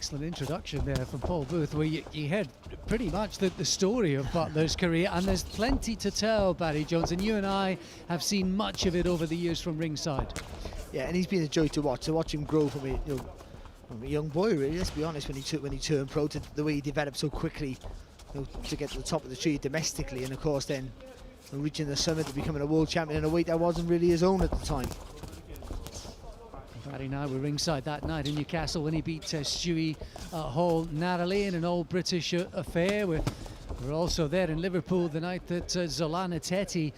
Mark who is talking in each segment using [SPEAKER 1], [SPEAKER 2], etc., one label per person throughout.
[SPEAKER 1] Excellent introduction there from Paul Booth, where you heard pretty much the story of Butler's career, and there's plenty to tell, Barry Jones, and you and I have seen much of it over the years from ringside.
[SPEAKER 2] Yeah, and he's been a joy to watch him grow from a young boy, really. Let's be honest, when he turned pro, to the way he developed so quickly, to get to the top of the tree domestically, and of course then reaching the summit to becoming a world champion in a weight that wasn't really his own at the time.
[SPEAKER 1] Barry and I were ringside that night in Newcastle when he beat Stewie Hall narrowly in an all-British affair. We're also there in Liverpool the night that Zolana Teti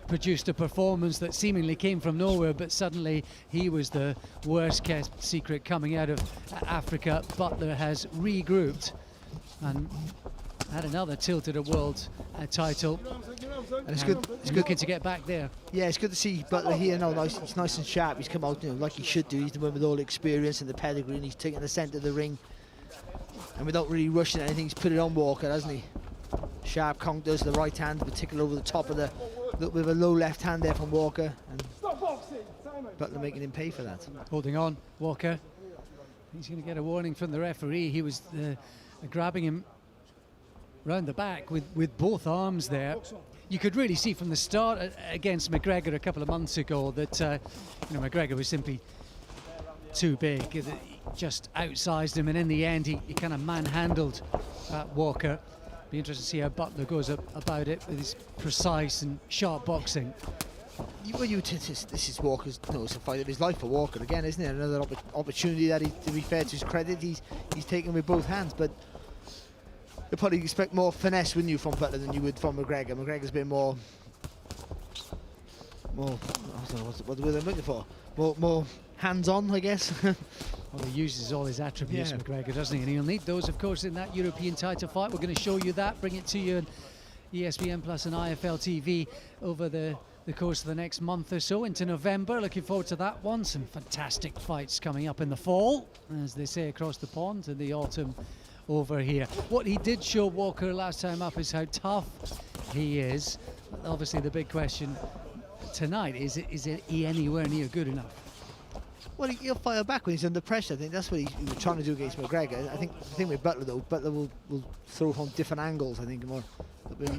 [SPEAKER 1] produced a performance that seemingly came from nowhere, but suddenly he was the worst-kept secret coming out of Africa. Butler has regrouped and had another tilt at a world title.
[SPEAKER 2] And it's good.
[SPEAKER 1] It's looking to get back there.
[SPEAKER 2] Yeah, it's good to see Butler here now. He's nice and sharp. He's come out, like he should do. He's the one with all the experience and the pedigree, and he's taking the centre of the ring. And without really rushing anything, he's put it on Walker, hasn't he? Sharp counters, the right hand, particularly over the top of with a low left hand there from Walker, and Butler making him pay for that.
[SPEAKER 1] Holding on, Walker. He's going to get a warning from the referee. He was grabbing him round the back with both arms there. You could really see from the start against McGregor a couple of months ago that McGregor was simply too big. He just outsized him, and in the end he kind of manhandled Walker. Be interested to see how Butler goes about it with his precise and sharp boxing.
[SPEAKER 2] This is Walker's, it's a fight of his life for Walker again, isn't it? Another opportunity that, to be fair to his credit, he's taken with both hands. But you'd probably expect more finesse, wouldn't you, from Butler than you would from McGregor. McGregor's been more I don't know what the word I'm looking for. More hands-on, I guess.
[SPEAKER 1] Well, he uses all his attributes,
[SPEAKER 2] yeah.
[SPEAKER 1] McGregor, doesn't he? And he'll need those, of course, in that European title fight. We're going to show you that, bring it to you on ESPN Plus and IFL TV over the course of the next month or so into November. Looking forward to that one. Some fantastic fights coming up in the fall, as they say across the pond, and the autumn over here. What he did show Walker last time up is how tough he is. Obviously the big question tonight is he anywhere near good enough?
[SPEAKER 2] Well, he'll fire back when he's under pressure. I think that's what he was trying to do against McGregor. I think the thing with Butler, though, Butler will throw from different angles. I think a bit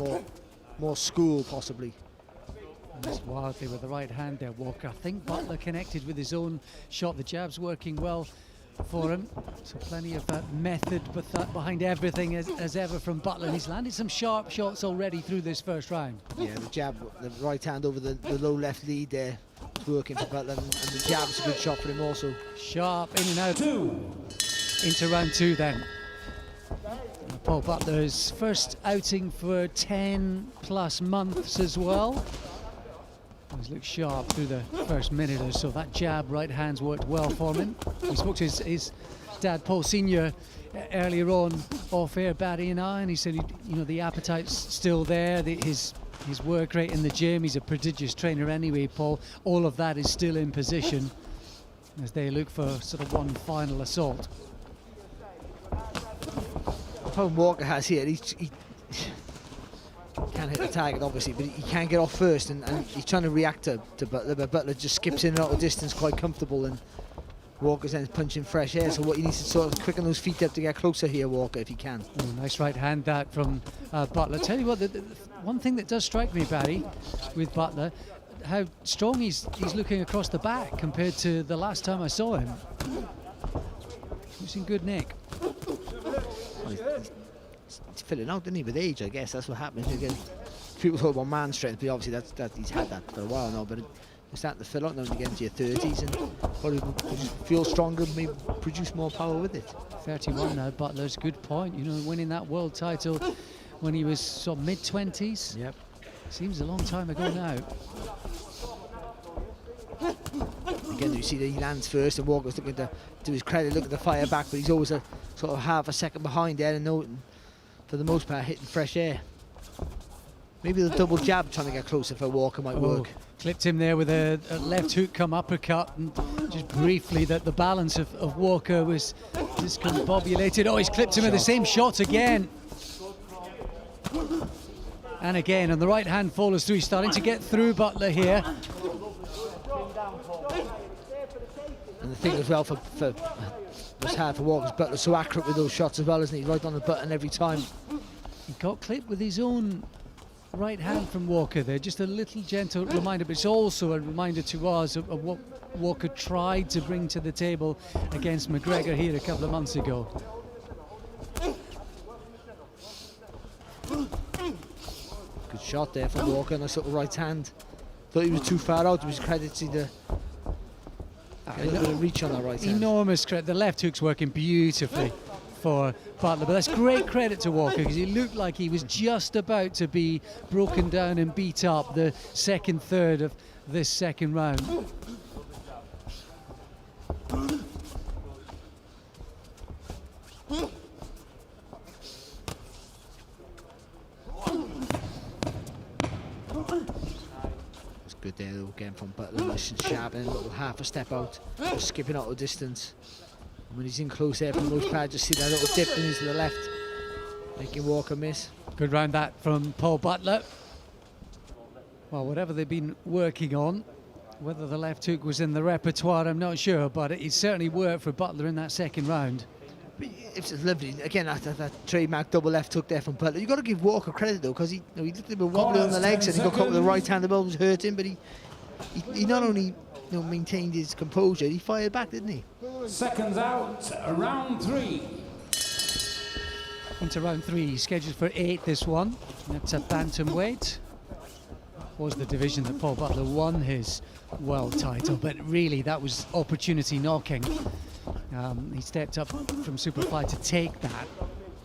[SPEAKER 2] more school possibly.
[SPEAKER 1] Just wildly with the right hand there, Walker. I think Butler connected with his own shot. The jab's working well for him, so plenty of method behind everything as ever from Butler. He's landed some sharp shots already through this first round.
[SPEAKER 2] Yeah, the jab, the right hand over the low left lead there, it's working for Butler, and the jab's a good shot for him also.
[SPEAKER 1] Sharp in and out. Into round two then. Paul Butler's first outing for 10 plus months as well. He's looked sharp through the first minute or so. That jab, right hand's worked well for him. We spoke to his dad, Paul Senior, earlier on off air, Barry and I, and he said, the appetite's still there. His work rate in the gym. He's a prodigious trainer anyway, Paul. All of that is still in position as they look for sort of one final assault.
[SPEAKER 2] The problem Walker has here, he can't hit the target obviously, but he can get off first, and he's trying to react to Butler, but Butler just skips in and out of distance quite comfortable, and Walker's then punching fresh air. So what he needs to sort of quicken those feet up to get closer here, Walker, if he can.
[SPEAKER 1] Oh, nice right hand that from Butler. Tell you what, the one thing that does strike me, Barry, with Butler, how strong he's looking across the back compared to the last time I saw him. He's in good nick.
[SPEAKER 2] Well, he's filling out, didn't he, with age, I guess. That's what happens. Again, people talk about man strength, but obviously that he's had that for a while now, but it's starting to fill out now and get into your 30s, and probably feel stronger, maybe produce more power with it.
[SPEAKER 1] 31 now, Butler's good point. Winning that world title when he was sort of mid-20s.
[SPEAKER 2] Yep.
[SPEAKER 1] Seems a long time ago now.
[SPEAKER 2] Again, you see that he lands first, and Walker's looking to his credit, looking to fire back, but he's always a sort of half a second behind there, and for the most part hitting fresh air. Maybe the double jab trying to get closer for Walker might work.
[SPEAKER 1] Clipped him there with a left hook come uppercut, and just briefly that the balance of Walker was discombobulated. Oh, he's clipped him with the same shot again. And again, and the right hand follows through. He's starting to get through Butler here.
[SPEAKER 2] And the thing as well for was hard for Walker. Butler's so accurate with those shots as well, isn't he? Right on the button every time.
[SPEAKER 1] He got clipped with his own right hand from Walker there. Just a little gentle reminder, but it's also a reminder to us of what Walker tried to bring to the table against McGregor here a couple of months ago.
[SPEAKER 2] Good shot there from Walker, nice little right hand. Thought he was too far out. It was credit to the reach on that right hand.
[SPEAKER 1] Enormous credit. The left hook's working beautifully for Butler, but that's great credit to Walker because he looked like he was just about to be broken down and beat up the second third of this second round.
[SPEAKER 2] It's good there though, again from Butler, nice and sharp, and a little half a step out, just skipping out of distance. And when he's in close there for the most part, just see that little dip into the left, making Walker miss.
[SPEAKER 1] Good round that from Paul Butler. Well, whatever they've been working on, whether the left hook was in the repertoire, I'm not sure, but it certainly worked for Butler in that second round.
[SPEAKER 2] It's lovely. Again, that trademark double left hook there from Butler. You've got to give Walker credit though, because he looked a bit wobbly on the legs and he got caught with the right hand. The ball was hurting, but he not only maintained his composure, he fired back, didn't he?
[SPEAKER 3] Seconds out, round 3.
[SPEAKER 1] Into round 3, scheduled for 8 this one. That's a bantamweight. Was the division that Paul Butler won his world title, but really that was opportunity knocking. He stepped up from Superfly to take that.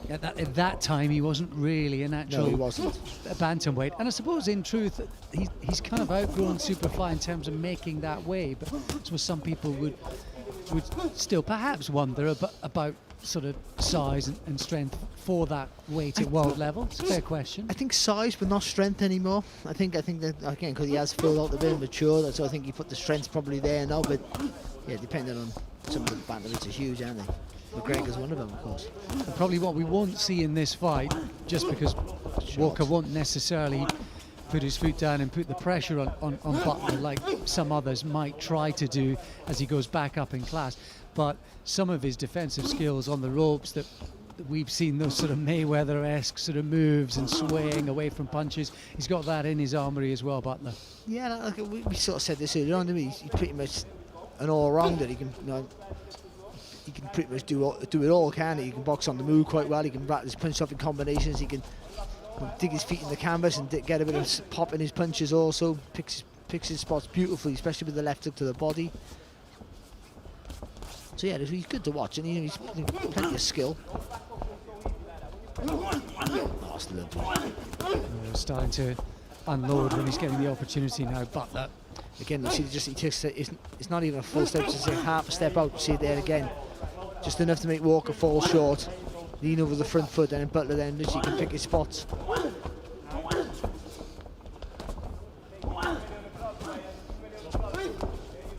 [SPEAKER 1] At that time, he wasn't really a natural bantamweight. And I suppose, in truth, he's kind of outgrown Superfly in terms of making that way. But I suppose some people would still perhaps wonder about sort of size and strength for that weight at world level. It's a fair question.
[SPEAKER 2] I think size, but not strength anymore. I think that again, because he has filled out a bit mature, so I think he put the strength probably there now. But yeah, depending on some of the bantamweights are huge, aren't they? McGregor's one of them, of course.
[SPEAKER 1] And probably what we won't see in this fight, just because Walker won't necessarily put his foot down and put the pressure on Butler like some others might try to do as he goes back up in class. But some of his defensive skills on the ropes that we've seen, those sort of Mayweather-esque sort of moves and swaying away from punches, he's got that in his armoury as well, Butler.
[SPEAKER 2] Yeah, like we sort of said this earlier on, didn't we? He's pretty much an all-rounder. He can, he can pretty much do it all, can't he? He can box on the move quite well. He can rattle his punch off in combinations. He can dig his feet in the canvas and get a bit of pop in his punches also. Picks his spots beautifully, especially with the left hook to the body. So yeah, he's good to watch, and he's plenty of skill. Oh, it's lovely.
[SPEAKER 1] Starting to unload when he's getting the opportunity now, Butler.
[SPEAKER 2] Again, you see, he takes it's not even a full step, it's just half a step out. You see it there again, just enough to make Walker fall short. Lean over the front foot, and then Butler then literally can pick his spots.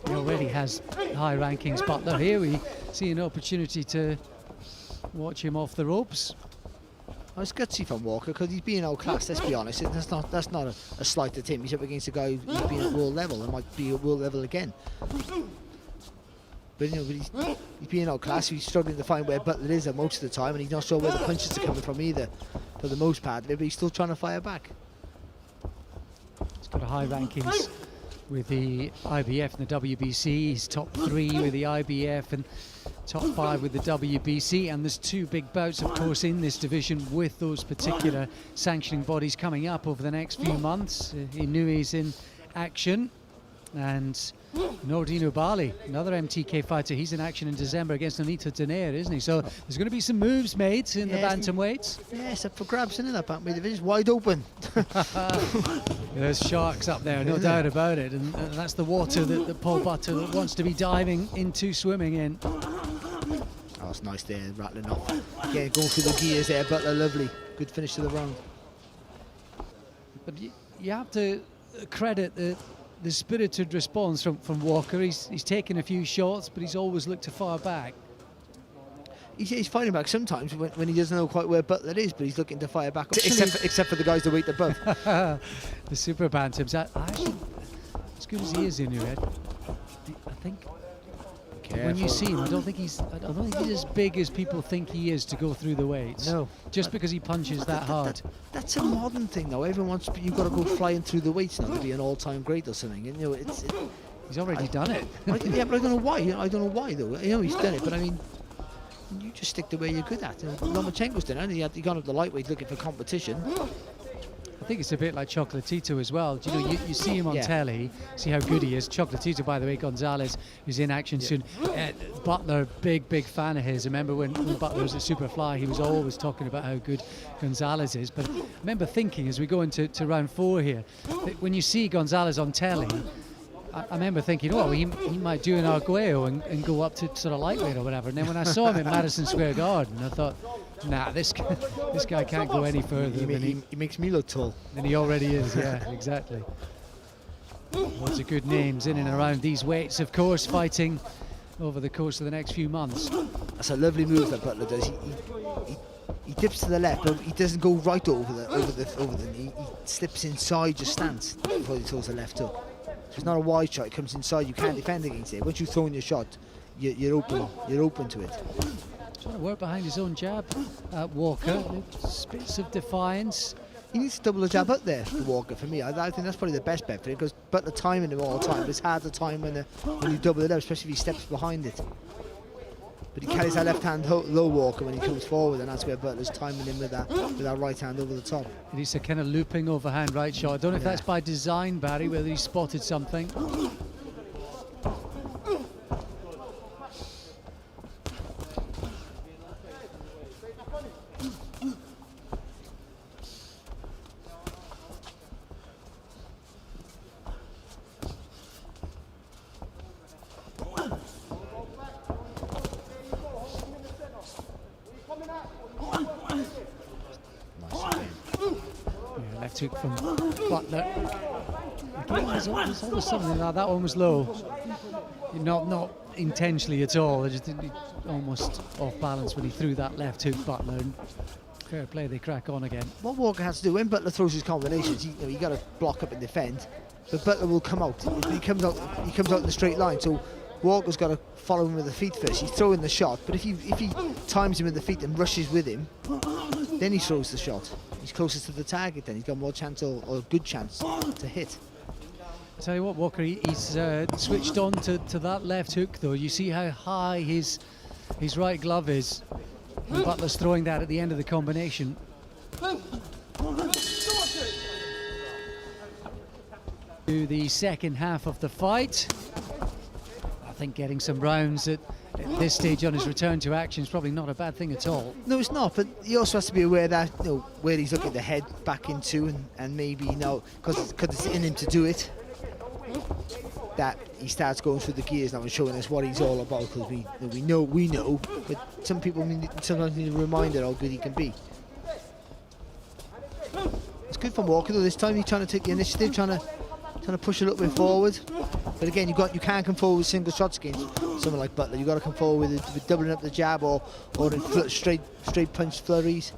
[SPEAKER 1] He already has high rankings, Butler. Here we see an opportunity to watch him off the ropes.
[SPEAKER 2] Well, it's gutsy from Walker because he's being outclassed, let's be honest. That's not a slight at him. He's up against a guy who's been at world level and might be at world level again. But he's being outclassed. He's struggling to find where Butler is at most of the time, and he's not sure where the punches are coming from either, for the most part. But he's still trying to fire back.
[SPEAKER 1] He's got a high rankings with the IBF and the WBC. He's top 3 with the IBF and top 5 with the WBC, and there's 2 big bouts, of course, in this division with those particular sanctioning bodies coming up over the next few months. Inouye's in action, and Nordino Bali, another MTK fighter, he's in action in December against Nonito Donaire, isn't he? So there's going to be some moves made in the bantamweights.
[SPEAKER 2] Yeah, it's up for grabs, isn't it? That bantamweight division's wide open.
[SPEAKER 1] There's sharks up there, no doubt about it, and that's the water that Paul Butler wants to be diving into, swimming in.
[SPEAKER 2] Oh, it's nice there, rattling off. Yeah, going through the gears there, Butler, lovely. Good finish to the round.
[SPEAKER 1] But you have to credit the spirited response from Walker. He's taken a few shots, but he's always looked to fire back.
[SPEAKER 2] He's fighting back sometimes when he doesn't know quite where Butler is, but he's looking to fire back, except for the guys that weight above.
[SPEAKER 1] The super bantams. Actually, as good as he is in your head, I think when you see him, I don't think he's as big as people think he is to go through the weights.
[SPEAKER 2] No.
[SPEAKER 1] Just because he punches that hard.
[SPEAKER 2] That's a modern thing now. Everyone wants you've got to go flying through the weights now to be an all-time great or something. And,
[SPEAKER 1] He's already done it.
[SPEAKER 2] Yeah, but I don't know why. I don't know why though. He's done it, but I mean, you just stick to where you're good at. Lomachenko's done it. He gone up the lightweight looking for competition.
[SPEAKER 1] I think it's a bit like Chocolatito as well. You see him on telly, see how good he is. Chocolatito, by the way, Gonzalez is in action soon. Butler, big fan of his. I remember when Butler was at Superfly, he was always talking about how good Gonzalez is. But I remember thinking as we go into round 4 here, that when you see Gonzalez on telly, I remember thinking, oh, he might do an Arguello and go up to sort of lightweight or whatever. And then when I saw him in Madison Square Garden, I thought, nah, this guy can't go any further
[SPEAKER 2] He makes me look tall.
[SPEAKER 1] than he already is. Yeah, exactly. Lots of good names in and around these weights, of course, fighting over the course of the next few months.
[SPEAKER 2] That's a lovely move that Butler does. He dips to the left, but he doesn't go right over the knee. He slips inside your stance before he throws the left hook. So it's not a wide shot. It comes inside. You can't defend against it. Once you throw in your shot, you're open. You're open to it.
[SPEAKER 1] Trying to work behind his own jab, Walker. Bits of defiance.
[SPEAKER 2] He needs to double the jab up there for Walker. For me, I think that's probably the best bet for him because Butler timing him all the time. But it's hard to time when you double it up, especially if he steps behind it. But he carries that left hand low Walker when he comes forward, and that's where Butler's timing him with that right hand over the top.
[SPEAKER 1] And he's a kind of looping overhand right shot. I don't know if that's by design, Barry, whether he spotted something. Left hook from Butler. Again, there's always something like that one was low. Not intentionally at all. I just think he almost off balance when he threw that left hook, Butler. And fair play, they crack on again.
[SPEAKER 2] What Walker has to do when Butler throws his combinations, you got to block up and defend. But Butler will come out. He comes out in the straight line. So Walker's got to follow him with the feet first. He's throwing the shot, but if he times him with the feet and rushes with him, then he throws the shot. He's closest to the target. Then he's got more chance or a good chance to hit.
[SPEAKER 1] I tell you what, Walker, he's switched on to that left hook though. You see how high his right glove is. And Butler's throwing that at the end of the combination. To the second half of the fight. I think getting some rounds at this stage on his return to action is probably not a bad thing at all.
[SPEAKER 2] No, it's not, but he also has to be aware that where he's looking the head back into and maybe because it's in him to do it, that he starts going through the gears now and showing us what he's all about, because we know, but some people sometimes need a reminder how good he can be. It's good from Walker though. This time he's trying to take the initiative, trying to push a little bit forward. But again, you can't come forward with single shots against someone like Butler. You got to come forward with doubling up the jab or in straight punch flurries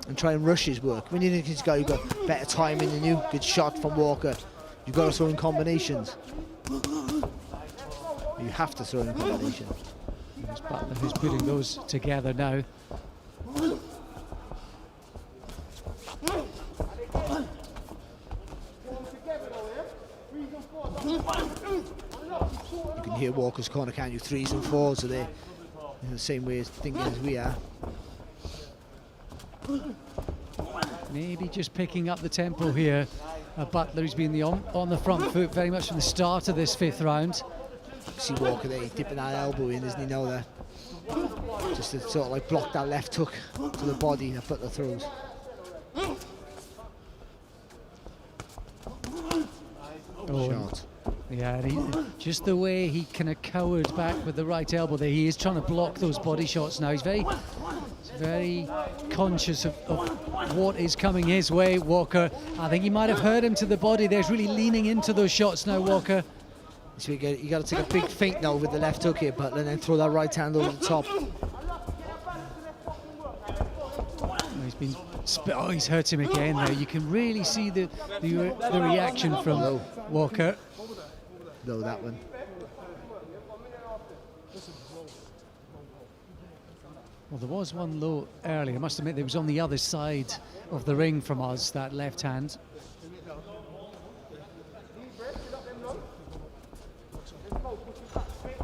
[SPEAKER 2] and try and rush his work. When you think this guy, you've got better timing than you. Good shot from Walker. You've got to throw in combinations. You have to throw in combinations.
[SPEAKER 1] It's Butler who's putting those together now.
[SPEAKER 2] You can hear Walker's corner, can't you? 3s and 4s are there in the same way as thinking as we are.
[SPEAKER 1] Maybe just picking up the tempo here. Butler, who's been on the front foot very much from the start of this 5th round.
[SPEAKER 2] See Walker there, he's dipping that elbow in, isn't he, now there? Just to sort of like block that left hook to the body that Butler throws. Shot.
[SPEAKER 1] Yeah, and just the way he kind of cowered back with the right elbow there, he is trying to block those body shots now. He's very conscious of what is coming his way, Walker. I think he might have hurt him to the body there. He's really leaning into those shots now, Walker.
[SPEAKER 2] So you got to take a big feint now with the left hook here, Butler, and then throw that right hand over the top.
[SPEAKER 1] He's hurt him again there. You can really see the reaction from Walker.
[SPEAKER 2] No, that one.
[SPEAKER 1] Well, there was one low earlier. I must admit, it was on the other side of the ring from us, that left hand.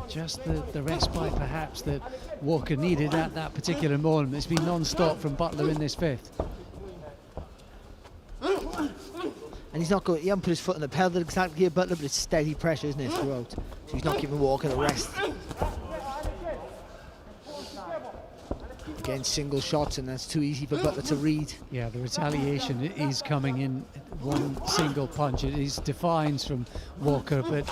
[SPEAKER 1] Just the respite, perhaps, that Walker needed at that particular moment. It's been non-stop from Butler in this fifth.
[SPEAKER 2] And he's not going, he hasn't put his foot on the pedal exactly here, Butler, but it's steady pressure, isn't it, throughout? So he's not giving Walker a rest. Again, single shots, and that's too easy for Butler to read.
[SPEAKER 1] Yeah, the retaliation is coming in one single punch. It is defiance from Walker, but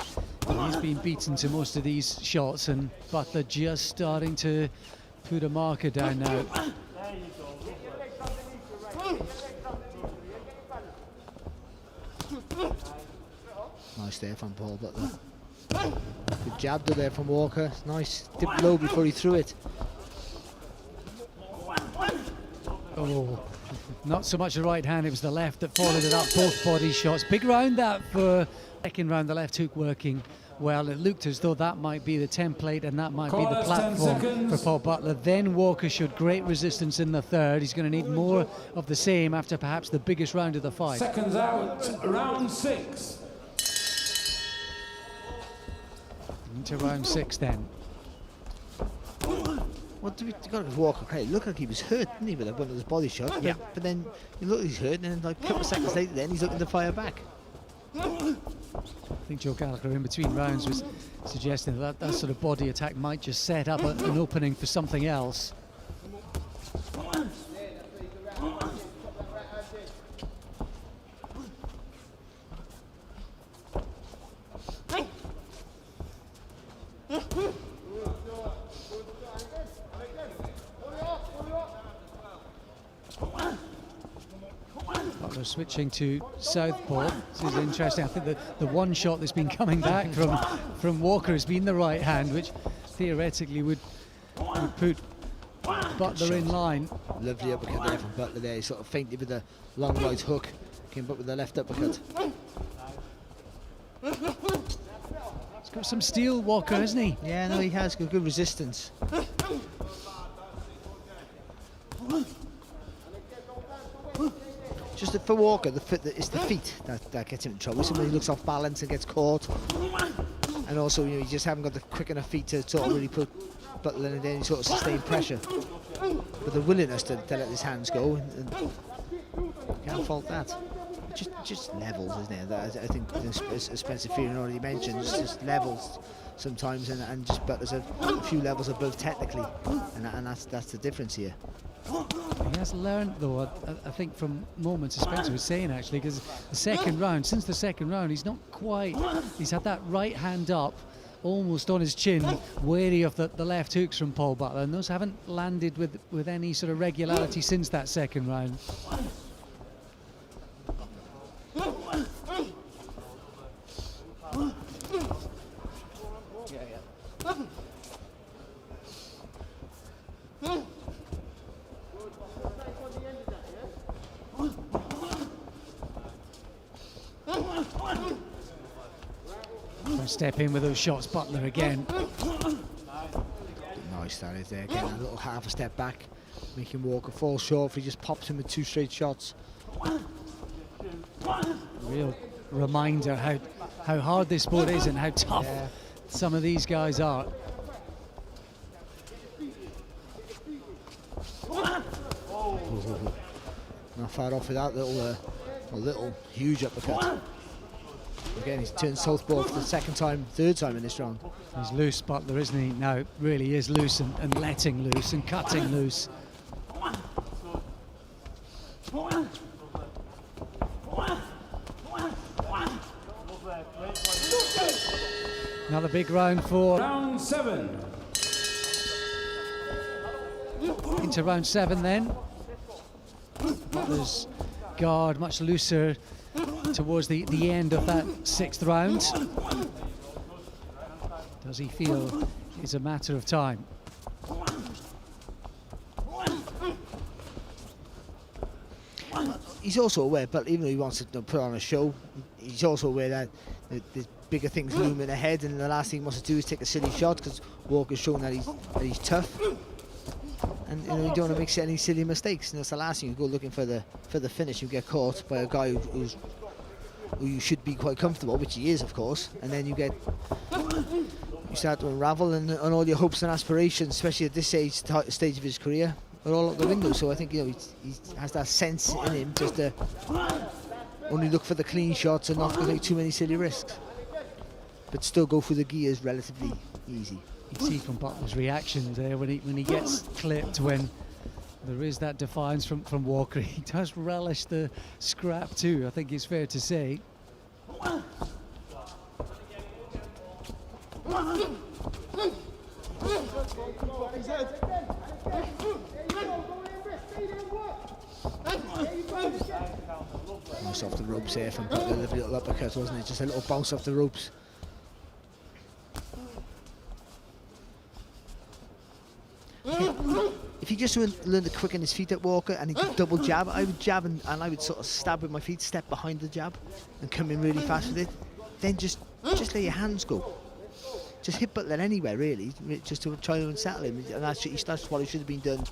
[SPEAKER 1] he's been beaten to most of these shots, and Butler just starting to put a marker down now.
[SPEAKER 2] Nice there from Paul Butler. Good jab though there from Walker. Nice. Dipped low before he threw it.
[SPEAKER 1] Oh, not so much the right hand, it was the left that followed it up, both body shots. Big round that for second round, the left hook working well. It looked as though that might be the template and that might be the platform for Paul Butler. Then Walker showed great resistance in the third. He's going to need more of the same after perhaps the biggest round of the fight.
[SPEAKER 3] Seconds out, round 6.
[SPEAKER 1] Into round 6 then.
[SPEAKER 2] Well, you got to give Walker credit. Looked like he was hurt, didn't he, with one of those body shots?
[SPEAKER 1] Yeah.
[SPEAKER 2] But then you look, he's hurt, and then like a couple of seconds later, then he's looking to fire back.
[SPEAKER 1] I think Joe Gallagher in between rounds was suggesting that that sort of body attack might just set up an opening for something else. Butler switching to southpaw. This is interesting. I think the one shot that's been coming back from Walker has been the right hand, which theoretically would put Butler in line.
[SPEAKER 2] Lovely uppercut there from Butler there. He sort of feinted with a long right hook. Came up with the left uppercut.
[SPEAKER 1] He's got some steel, Walker, hasn't he?
[SPEAKER 2] Yeah, no, he has got good resistance. Just for Walker, it's the feet that gets him in trouble. Somebody looks off balance and gets caught. And also, you just haven't got the quick enough feet to sort of really put Butler in any sort of sustained pressure. But the willingness to let his hands go, and can't fault that. Just levels, isn't it? I think, as Spencer Fearon already mentioned, it's just levels sometimes, and just Butler's a few levels above technically, and that's the difference here.
[SPEAKER 1] He has learned, though, I think, from moments, as Spencer was saying, actually, because the second round, since the second round, he's not quite, he's had that right hand up, almost on his chin, wary of the left hooks from Paul Butler, and those haven't landed with any sort of regularity since that second round. Step in with those shots, Butler again.
[SPEAKER 2] Nice that is there, again, a little half a step back, making Walker fall short if he just pops him with 2 straight shots.
[SPEAKER 1] Real reminder how hard this sport is and how tough some of these guys are.
[SPEAKER 2] Not far off with that little huge uppercut. Again, he's turned southpaw for the third time in this round.
[SPEAKER 1] He's loose, Butler, isn't he? Now, really is loose and letting loose and cutting loose. Another big round for
[SPEAKER 3] Round 7.
[SPEAKER 1] Into round 7 then. Butler's guard much looser towards the end of that 6th round. Does he feel it's a matter of time?
[SPEAKER 2] He's also aware, but even though he wants to put on a show, he's also aware that the bigger things looming ahead, and the last thing he wants to do is take a silly shot, because Walker's shown that he's tough. And you don't want to make any silly mistakes. And that's the last thing. You go looking for the finish, you get caught by a guy who you should be quite comfortable, which he is, of course. And then you start to unravel, and all your hopes and aspirations, especially at this stage of his career, are all out the window. So I think he has that sense in him just to only look for the clean shots and not take too many silly risks, but still go through the gears relatively easy.
[SPEAKER 1] You can see from Butler's reaction there when he gets clipped, when there is that defiance from Walker. He does relish the scrap too, I think it's fair to say.
[SPEAKER 2] Bounce off the ropes there from Butler, a little uppercut, wasn't it? Just a little bounce off the ropes. If he just learned to quicken his feet at Walker and he could double jab, I would jab and I would sort of stab with my feet, step behind the jab and come in really fast with it. Then just let your hands go. Just hit Butler anywhere, really, just to try to unsettle him. And that's what should have been done,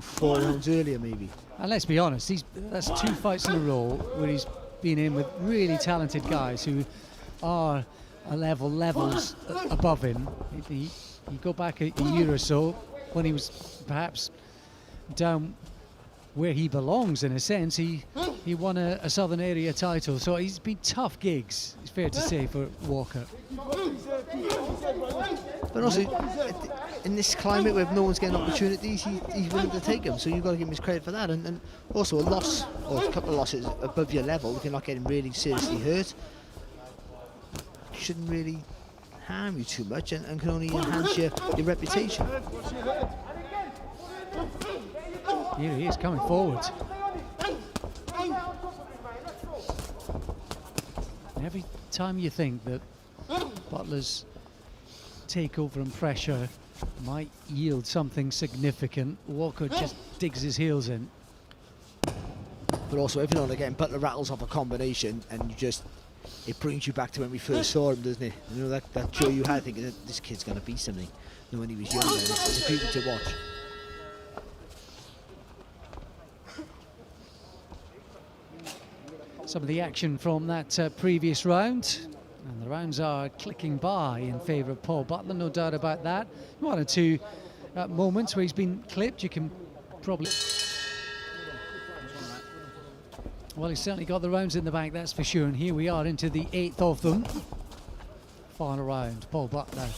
[SPEAKER 2] 4 rounds earlier, maybe.
[SPEAKER 1] And let's be honest, that's 2 fights in a row where he's been in with really talented guys who are levels above him. You go back a year or so when he was perhaps down where he belongs, in a sense. He won a Southern Area title, so he's been tough gigs, it's fair to say, for Walker.
[SPEAKER 2] But also, in this climate where no one's getting opportunities, he's willing to take them, so you've got to give him his credit for that. And also a loss, or a couple of losses above your level, if you're not getting really seriously hurt, shouldn't really harm you too much and can only enhance your reputation.
[SPEAKER 1] Here he is coming forward. And every time you think that Butler's takeover and pressure might yield something significant, Walker just digs his heels in.
[SPEAKER 2] But also, every now and again, Butler rattles off a combination and it brings you back to when we first saw him, doesn't it? You know, that joy you had thinking that this kid's going to be something, when he was younger. It's a beauty to watch.
[SPEAKER 1] Some of the action from that previous round, and the rounds are clicking by in favour of Paul Butler, no doubt about that. 1 or 2 moments where he's been clipped, you can probably... Well, he's certainly got the rounds in the bank, that's for sure, and here we are into the 8th of them. Final round, Paul Butler.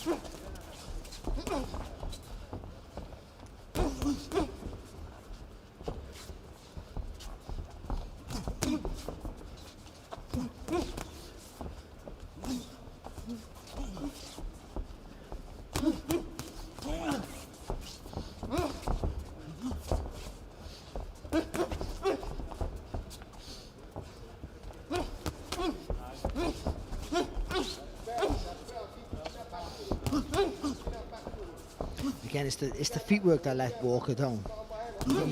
[SPEAKER 2] Again, it's the feet work that let Walker down.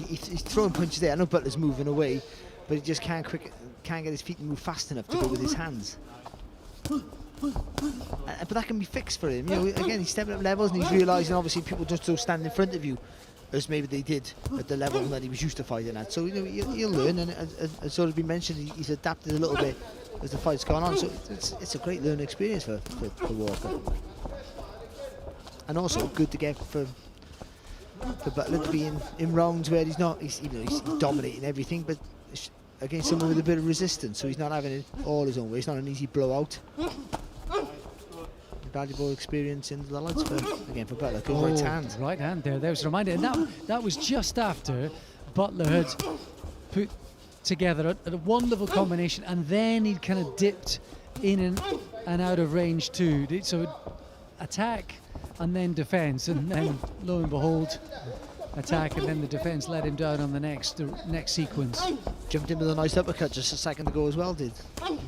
[SPEAKER 2] He's throwing punches there. I know Butler's moving away, but he just can't get his feet to move fast enough to go with his hands. But that can be fixed for him. Again, he's stepping up levels and he's realising obviously people just don't stand in front of you as maybe they did at the level that he was used to fighting at. So he'll learn, and as sort of been mentioned, he's adapted a little bit as the fight's gone on. So it's a great learning experience for Walker. And also good to get for Butler to be in rounds where he's dominating everything, but against someone with a bit of resistance, so he's not having it all his own way. It's not an easy blowout. Valuable experience in the lights for Butler. Good right hand.
[SPEAKER 1] Right hand there. There was a reminder, and that was just after Butler had put together a wonderful combination, and then he'd kind of dipped in and out of range too. So attack and then defence, and then lo and behold, attack and then the defence let him down on the next sequence.
[SPEAKER 2] Jumped in with a nice uppercut just a second ago as well, did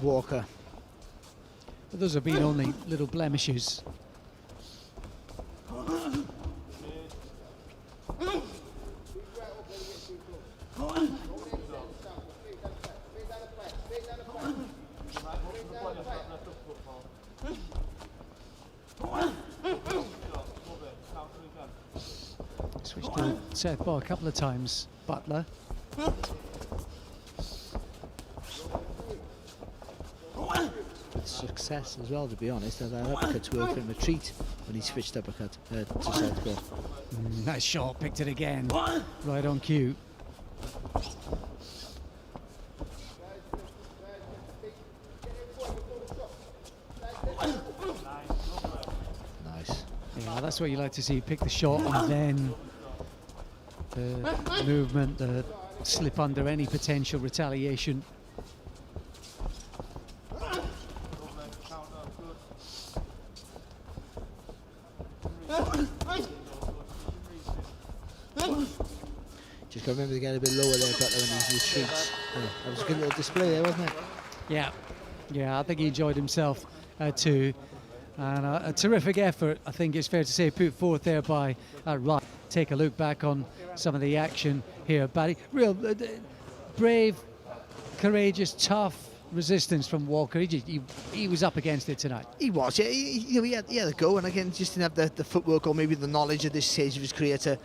[SPEAKER 2] Walker.
[SPEAKER 1] But those have been only little blemishes. Switch to southpaw a couple of times, Butler.
[SPEAKER 2] With success as well, to be honest. That uppercuts work for him a treat when he switched uppercut to southpaw.
[SPEAKER 1] Nice shot, picked it again. Right on cue.
[SPEAKER 2] Nice.
[SPEAKER 1] Yeah, that's what you like to see. Pick the shot and then the movement, the slip under any potential retaliation.
[SPEAKER 2] Just got to remember to get a bit lower there, Butler, when he retreats. Yeah, that was a good little display there, wasn't it?
[SPEAKER 1] Yeah, I think he enjoyed himself too. And a terrific effort, I think it's fair to say, put forth there by Wright. Take a look back on some of the action here. Barry, real brave, courageous, tough resistance from Walker. He was up against it tonight.
[SPEAKER 2] He was, yeah. He had a go, and again, just didn't have the footwork or maybe the knowledge at this stage of his career to